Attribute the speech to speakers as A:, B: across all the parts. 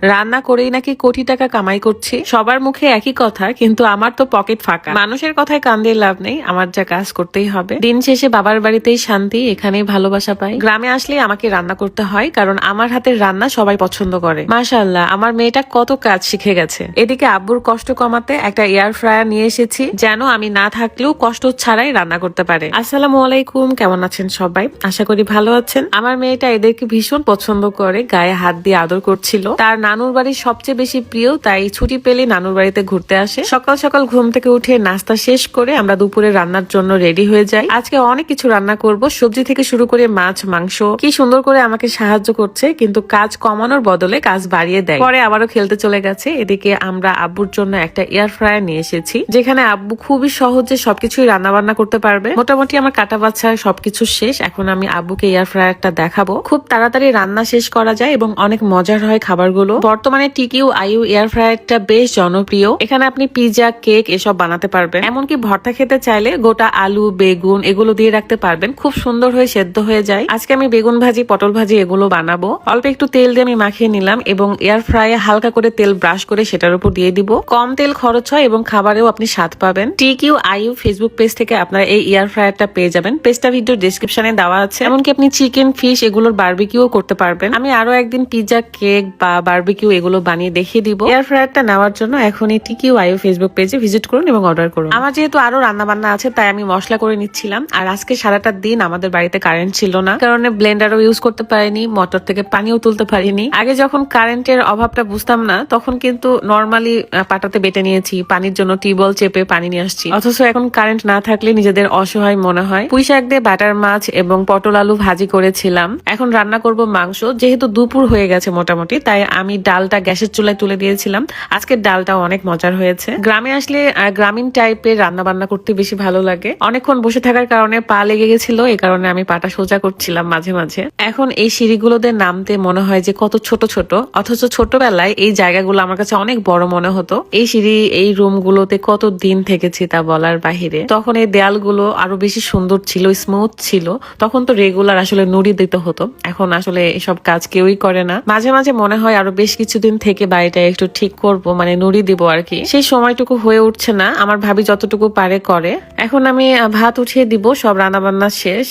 A: রান্না করেই নাকি কোটি টাকা কামাই করছি। সবার মুখে একই কথা, কিন্তু আমার তো পকেট ফাঁকা। মানুষের কথায় কান দিয়ে লাভ নেই, আমার যা কাজ করতেই হবে। দিন শেষে বাবার বাড়িতেই শান্তি, এখানেই ভালোবাসা পাই। গ্রামে আসলে আমাকে রান্না করতে হয়, কারণ আমার হাতের রান্না সবাই পছন্দ করে। মাশাআল্লাহ, আমার মেয়েটা কত কাজ শিখে গেছে। এদিকে আব্বুর কষ্ট কমাতে একটা এয়ার ফ্রায়ার নিয়ে এসেছি, যেন আমি না থাকলেও কষ্ট ছাড়াই রান্না করতে পারে। আসসালামু আলাইকুম, কেমন আছেন সবাই? আশা করি ভালো আছেন। আমার মেয়েটা এদেরকে ভীষণ পছন্দ করে, গায়ে হাত দিয়ে আদর করছিল। তার নানুর বাড়ি সবচেয়ে বেশি প্রিয়, তাই ছুটি পেলে নানুর বাড়িতে ঘুরতে আসে। সকাল সকাল ঘুম থেকে উঠে নাস্তা শেষ করে আমরা দুপুরে রান্নার জন্য রেডি হয়ে যাই। আজকে অনেক কিছু রান্না করব, সবজি থেকে শুরু করে মাছ, মাংস। কি সুন্দর করে আমাকে সাহায্য করছে, কিন্তু কাজ কমানোর বদলে কাজ বাড়িয়ে দেয়। পরে আবারও খেলতে চলে গেছে। এদিকে আমরা আব্বুর জন্য একটা এয়ার ফ্রায়ার নিয়ে এসেছি, যেখানে আব্বু খুবই সহজে সবকিছুই রান্না বান্না করতে পারবে। মোটামুটি আমার কাটা বাচ্চা সবকিছু শেষ। এখন আমি আব্বুকে এয়ার ফ্রায়ারটা দেখাবো। খুব তাড়াতাড়ি রান্না শেষ করা যায় এবং অনেক মজার হয় খাবারগুলো। বর্তমানে টিকিউ আইউ এয়ার ফ্রায়ারটা বেশ জনপ্রিয়। এখানে আপনি পিজা, কেক এসব বানাতে পারবেন। এমনকি ভর্তা খেতে চাইলে গোটা আলু, বেগুন এগুলো দিয়ে রাখতে পারবেন, খুব সুন্দর হয়ে সেদ্ধ হয়ে যায়। আজকে আমি বেগুন ভাজি, পটল ভাজি এগুলো বানাবো। অল্প একটু তেল দিয়ে আমি মাখিয়ে নিলাম এবং এয়ার ফ্রায়ারে হালকা করে তেল ব্রাশ করে সেটার উপর দিয়ে দিব। কম তেল খরচ হয় এবং খাবারেও আপনি স্বাদ পাবেন। টিকিউ আইউ ফেসবুক পেজ থেকে আপনারা এই এয়ার ফ্রায়ারটা পেয়ে যাবেন। পেজটা ভিডিও ডেসক্রিপশনে দেওয়া আছে। এমনকি আপনি চিকেন, ফিশ এগুলোর বারবিকিউ করতে পারবেন। আমি আরো একদিন পিজা, কেক বা বারবিকিউ এগুলো বানিয়ে দেখিয়ে দিব। এয়ার ফ্রায়ারটা নেওয়ার জন্য এখনই টিকিউ আইউ ফেসবুক পেজে ভিজিট করুন এবং অর্ডার করুন। আমার যেহেতু আরো রান্না বান্না আছে, তাই আমি মশলা করে নিচ্ছিলাম। আর আজকে সারাটা দিন আমাদের বাড়িতে কারেন্ট ছিল না, কারণে ব্লেন্ডারও ইউজ করতে পারিনি, মোটর থেকে পানিও তুলতে পারিনি। আগে যখন কারেন্টের অভাবটা বুঝতাম না, তখন কিন্তু নর্মালি পাটাতে বেটে নিয়েছি, পানির জন্য টিউবওয়েল চেপে পানি নিয়ে আসছি। অথচ এখন কারেন্ট না থাকলে নিজেদের অসহায় মনে হয়। পুঁই শাক দিয়ে বাটার মাছ এবং পটল আলু ভাজি করেছিলাম। এখন রান্না করব মাংস। যেহেতু দুপুর হয়ে গেছে মোটামুটি, তাই আমি ডালটা গ্যাসের চুলায় তুলে দিয়েছিলাম। আজকের ডালটা অনেক মজার হয়েছে। গ্রামে আসলে গ্রামীণ টাইপের রান্না বান্না করতে বেশি ভালো লাগে। অনেকক্ষণ বসে থাকার কারণে পা লেগে গেছিল, এই কারণে আমি পাটা সোজা করছিলাম মাঝে মাঝে। এখন এই সিঁড়িগুলোতে নামতে মনে হয় যে কত ছোট ছোট, অথচ ছোটবেলায় এই জায়গাগুলো আমার কাছে অনেক বড় মনে হতো। এই সিঁড়ি, এই রুমগুলোতে কত দিন থেকেছি তা বলার বাহিরে। তখন এই দেয়ালগুলো আরো বেশি সুন্দর ছিল, স্মুথ ছিল। তখন তো রেগুলার আসলে নুড়ি দিতে হতো, এখন আসলে এসব কাজ কেউই করে না। মাঝে মাঝে মনে হয় আরো বেশ কিছুদিন থেকে বাড়িটা একটু ঠিক করব, মানে নুড়ি দিব আর কি। সেই সময়টুকু হয়ে উঠছে না। আমার ভাবি যতটুকু পারে করে। এখন আমি ভাত উঠিয়ে দিব, সব রান্না বান্না শেষ।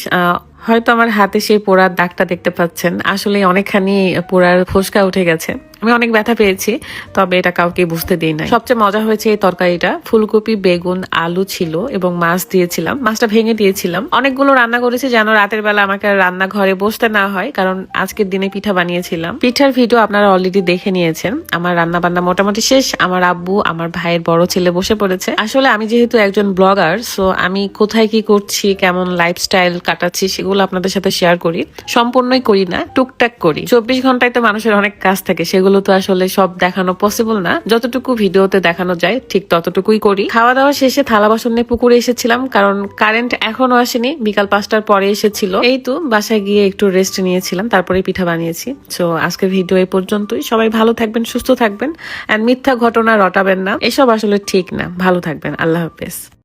A: হয়তো আমার হাতে সেই পোড়ার দাগটা দেখতে পাচ্ছেন, আসলে অনেকখানি পোড়ার ফোসকা উঠে গেছে। আমি অনেক ব্যথা পেয়েছি, তবে এটা কাউকে বুঝতে দিই নাই। সবচেয়ে মজা হয়েছে এই তরকারিটা। ফুলকপি, বেগুন, আলু ছিল এবং মাছ দিয়েছিলাম। মাছটা ভেঙে দিয়েছিলাম। অনেকগুলো রান্না করেছি যেন রাতের বেলা আমাকে রান্না ঘরে বসতে না হয়, কারণ আজকের দিনে পিঠা বানিয়েছিলাম। পিঠার ভিডিও আপনারা অলরেডি দেখে নিয়েছেন। আমার রান্না বান্না মোটামুটি শেষ। আমার আব্বু, আমার ভাইয়ের বড় ছেলে বসে পড়েছে। আসলে আমি যেহেতু একজন ব্লগার, সো আমি কোথায় কি করছি, কেমন লাইফস্টাইল কাটাচ্ছি সেগুলো আপনাদের সাথে শেয়ার করি। সম্পূর্ণই করি না, টুকটাক করি। 24 ঘন্টায় তো মানুষের অনেক কাজ থাকে, সেগুলো তো আসলে সব দেখানো পসিবল না। যতটুকু ভিডিওতে দেখানো যায় ঠিক ততটুকুই করি। খাওয়া দাওয়া শেষে থালা বাসন নিয়ে পুকুরে এসেছিলাম, কারণ কারেন্ট এখনো আসেনি। বিকাল 5টার পরে এসেছিল। এই তো বাসায় গিয়ে একটু রেস্ট নিয়েছিলাম, তারপরে পিঠা বানিয়েছি। সো আজকের ভিডিও এই পর্যন্তই। সবাই ভালো থাকবেন, সুস্থ থাকবেন, এন্ড মিথ্যা ঘটনা রটাবেন না, এসব আসলে ঠিক না। ভালো থাকবেন। আল্লাহ হাফেজ।